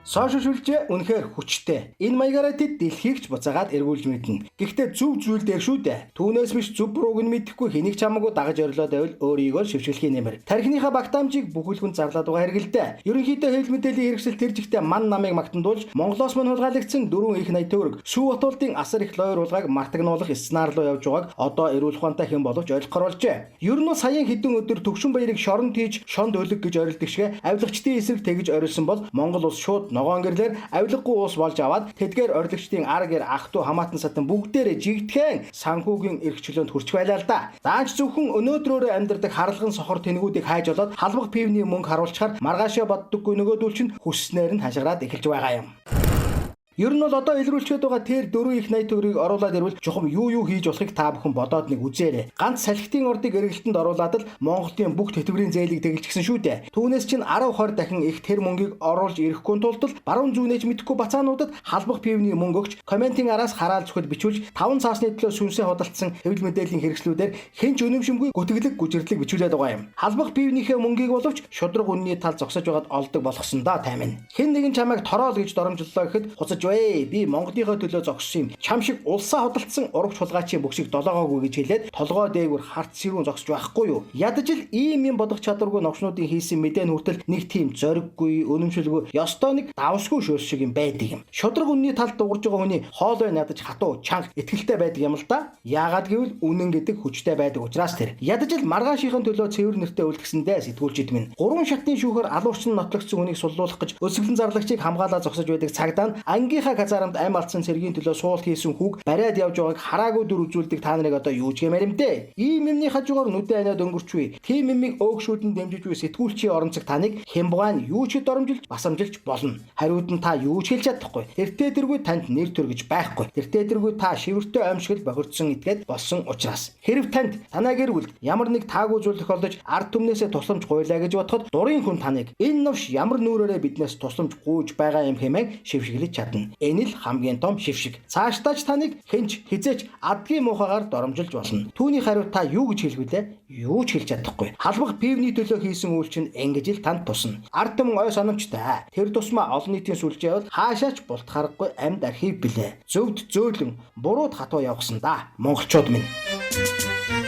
Сошиал шүлжээ үнэхээр хүчтэй. Энэ маягаараа тэд дэлхийг ч буцаагаад эргүүлж мэднэ. Гэхдээ зөв зүйл дээр шүү дээ. Түүнээс биш зөв бурууг нь мэдэхгүй хэнийг ч хамаагүй дагаж орилоод байвал өөрийгөө шившгэлхийн нэмэр. Тархиныхаа багтаамжийг бүхэлхэн зарлаад байгаа хэргэлдээ. Ерөнхийдөө хэвлэл мэдээллийн хэрэгсэл тэр жигтэй ман намыг магтандуулж Монголоос мань хулгайлагдсан 4 их 80 төгрөг Сүү Батуулдын асар их лойр уулгааг мартагнуулах сценар руу явж байгааг одоо эрүүл ухаантай хэн боловч ойлгохоор болжээ. Ер нь саяхан хэдэн өдөр Төгшин баярыг шоронд хийж шонд өлөг гэж орилдог шигэ авилгачдын эсрэг тэгж орилсон бол Монгол улс шууд ногоон гэрлэр авилгагүй улс болж аваад тэдгээр орилгчдын ар гэр ах トゥ хамаатан сатан бүгдээрээ жигдэхэн санхүүгийн эрх чөлөөнд хүрч байлаа л да. Даанч зөвхөн өнөөдрөөрөө амьдардаг харалган сохор тэнэгүүдийг хайж олоод халбах пивний мөнгө харуулчаар маргаашаа боддоггүй нөгөөдөл чинь хүссээр нь хашгираад эхэлж байгаа юм. Ер нь бол одоо илрүүлчихэд байгаа тэр 4 их 80 төгрөгийг оруулаад ирвэл чухам юу хийж болохыг та бүхэн бодоод нэг үзээрэй. Ганц салхитын ордыг эргэлтэнд оруулаад л Монголын бүх тэтгэврийн зээлийг тэгэлжсэн шүү дээ. Түүнээс чинь 10 20 дахин их тэр мөнгийг оруулж ирэхгүй тулд баруун зүүнэж мэдэхгүй бацаануудад халбах пивний мөнгө өгч комментийн араас хараал зүхэл бичүүлж 5 цаасны төлөө сүнсээ худалдсан хэвлэл мэдээллийн хэрэгслүүдээр хинч өнөмшимгүй гүтгэлэг гүжирлэг бичүүлээд байгаа юм. Халбах пивнийхээ мөнгийг боловч шудраг үнний тал зогсож байгаад олдог болгосон да таймын. Хэн нэгэн чамайг тороол гэж доромжллоо гэхэд хуцаж би Монголынхоо төлөө зогссон юм. Чам шиг улсаа худалдсан урагч хулгайчийн бүгсийг долоогоогүй гэж хэлээд толгой дээгүр харт сэрүүн зогсож байхгүй юу? Ядаж л ийм юм бодох чадваргүй новчнуудын хийсэн мэдэн хүртэл нэг тийм зориггүй, өнөмшөлгүй, ёстой нэг давсгүй шөөс шиг юм байдаг юм. Шудраг үнний талд дуурж байгаа хүний хоолой надаж хатуу, чанга, итгэлтэй байдаг юм л да. Яагаад гэвэл үнэн гэдэг хүчтэй байдаг учраас тэр. Ядаж л маргаашийн төлөө цэвэр нэртэй үлдгэсэндээ сэтгүүлчид минь. 3 шатны шүүхээр алуурчин нотлогдсон хүнийг суллуулах гэж өсөглөн зарлагчийг хамгаалаад зогсож байдаг цагдаа нь ангийнхаа казарамд ам алдсан цэргийн төлөө суул хийсэн хүүг бариад явж байгааг хараагүй дүр үзүүлдэг та нарыг одоо юу ч гэмээр юм дээ. Ийм юмны хажуугаар нүдэн анаад өнгөрчвээ. Тийм юмыг өөгшүүдэн дэмжиж буй сэтгүүлчийн оронцог таныг хямбгаан юу ч доромжилж басамжилж болно. Хариуд нь та юу ч хэлж чадахгүй. Тэртээ тэргүй танд нэр төр гэж байхгүй. Тэртээ тэргүй та шивэртэй аимшигт бохирдсон итгээд болсон учраас. Хэрв танд танаа гэрвэл ямар нэг таагүй зүйл тохиолдож ард түмнээсээ тусламж гуйлаа гэж бодоход дурын хүн таныг энэ новш ямар нүрээрээ биднээс тусламж гуйж байгаа юм хэмээн шившиглэж чадна. Энэ л хамгийн том шившиг. Цаашдаач таныг хэнч хизээч адгийн муухагаар доромжилж болно. Түүний хариу та юу гэж хэлэх вүлээ? Юу ч хэлж чадахгүй. Халбах пивний төлөө хийсэн үйл чинь ингэж л танд тусна. Ард түмэн ой санамжтай. Тэр тусмаа олон нийтийн сүлжээ бол хаашаач булт харахгүй амьд архив билээ. Зөвд зөөлөн бурууд хатуу явгсан да. Монголчууд минь.